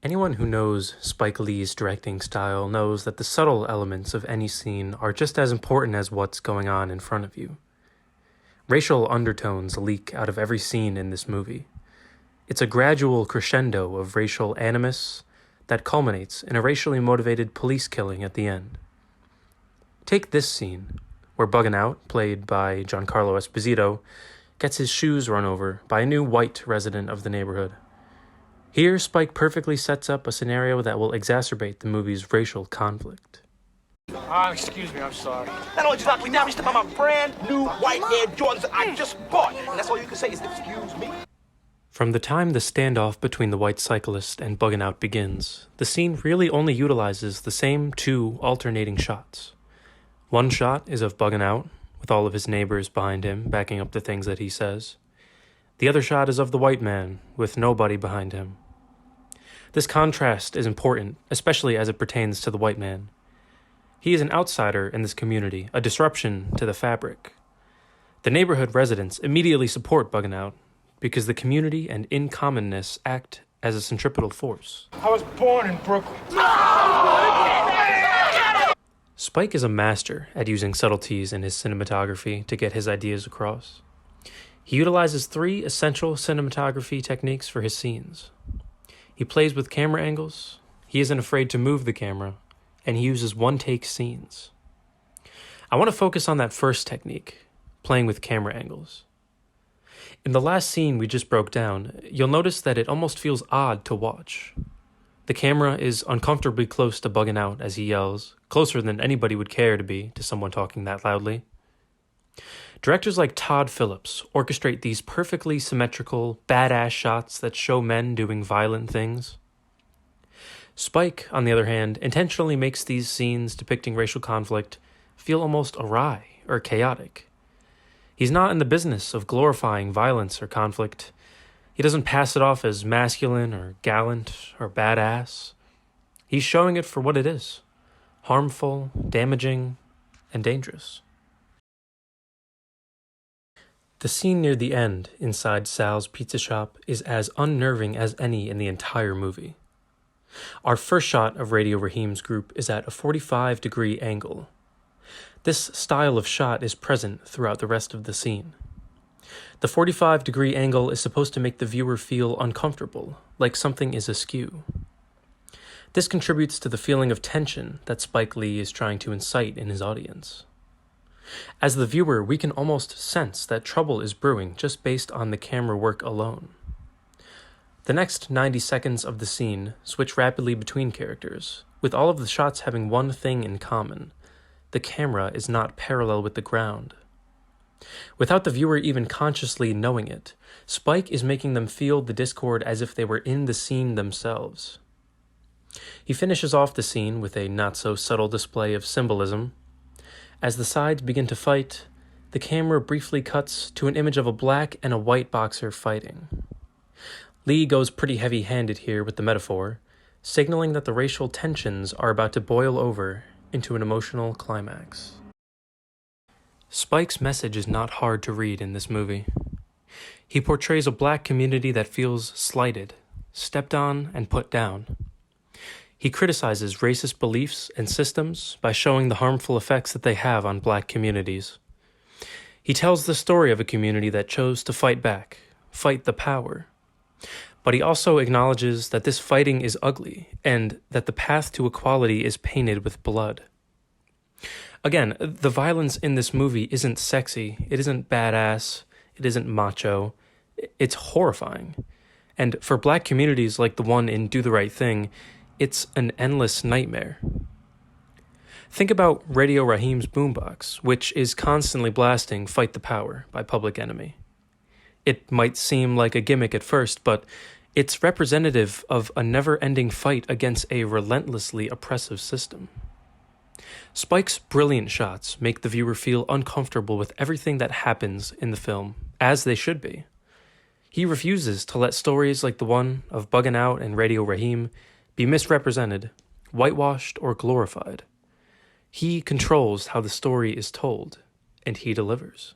Anyone who knows Spike Lee's directing style knows that the subtle elements of any scene are just as important as what's going on in front of you. Racial undertones leak out of every scene in this movie. It's a gradual crescendo of racial animus that culminates in a racially motivated police killing at the end. Take this scene, where Buggin' Out, played by Giancarlo Esposito, gets his shoes run over by a new white resident of the neighborhood. Here, Spike perfectly sets up a scenario that will exacerbate the movie's racial conflict. Excuse me, I'm sorry. Not only just knock me down, you step on my brand new white Air Jordans that I just bought. And that's all you can say is, excuse me. From the time the standoff between the white cyclist and Buggin' Out begins, the scene really only utilizes the same two alternating shots. One shot is of Buggin' Out, with all of his neighbors behind him, backing up the things that he says. The other shot is of the white man, with nobody behind him. This contrast is important, especially as it pertains to the white man. He is an outsider in this community, a disruption to the fabric. The neighborhood residents immediately support Buggin' Out, because the community and in-commonness act as a centripetal force. I was born in Brooklyn. Spike is a master at using subtleties in his cinematography to get his ideas across. He utilizes three essential cinematography techniques for his scenes. He plays with camera angles, he isn't afraid to move the camera, and he uses one-take scenes. I want to focus on that first technique, playing with camera angles. In the last scene we just broke down, you'll notice that it almost feels odd to watch. The camera is uncomfortably close to Buggin' Out as he yells, closer than anybody would care to be to someone talking that loudly. Directors like Todd Phillips orchestrate these perfectly symmetrical, badass shots that show men doing violent things. Spike, on the other hand, intentionally makes these scenes depicting racial conflict feel almost awry or chaotic. He's not in the business of glorifying violence or conflict. He doesn't pass it off as masculine or gallant or badass. He's showing it for what it is: harmful, damaging, and dangerous. The scene near the end inside Sal's pizza shop is as unnerving as any in the entire movie. Our first shot of Radio Raheem's group is at a 45-degree angle. This style of shot is present throughout the rest of the scene. The 45-degree angle is supposed to make the viewer feel uncomfortable, like something is askew. This contributes to the feeling of tension that Spike Lee is trying to incite in his audience. As the viewer, we can almost sense that trouble is brewing just based on the camera work alone. The next 90 seconds of the scene switch rapidly between characters, with all of the shots having one thing in common: the camera is not parallel with the ground. Without the viewer even consciously knowing it, Spike is making them feel the discord as if they were in the scene themselves. He finishes off the scene with a not-so-subtle display of symbolism. As the sides begin to fight, the camera briefly cuts to an image of a black and a white boxer fighting. Lee goes pretty heavy-handed here with the metaphor, signaling that the racial tensions are about to boil over into an emotional climax. Spike's message is not hard to read in this movie. He portrays a black community that feels slighted, stepped on, and put down. He criticizes racist beliefs and systems by showing the harmful effects that they have on black communities. He tells the story of a community that chose to fight back, fight the power. But he also acknowledges that this fighting is ugly and that the path to equality is painted with blood. Again, the violence in this movie isn't sexy, it isn't badass, it isn't macho, it's horrifying. And for black communities like the one in Do the Right Thing, it's an endless nightmare. Think about Radio Raheem's boombox, which is constantly blasting Fight the Power by Public Enemy. It might seem like a gimmick at first, but it's representative of a never-ending fight against a relentlessly oppressive system. Spike's brilliant shots make the viewer feel uncomfortable with everything that happens in the film, as they should be. He refuses to let stories like the one of Buggin' Out and Radio Raheem be misrepresented, whitewashed, or glorified. He controls how the story is told, and he delivers.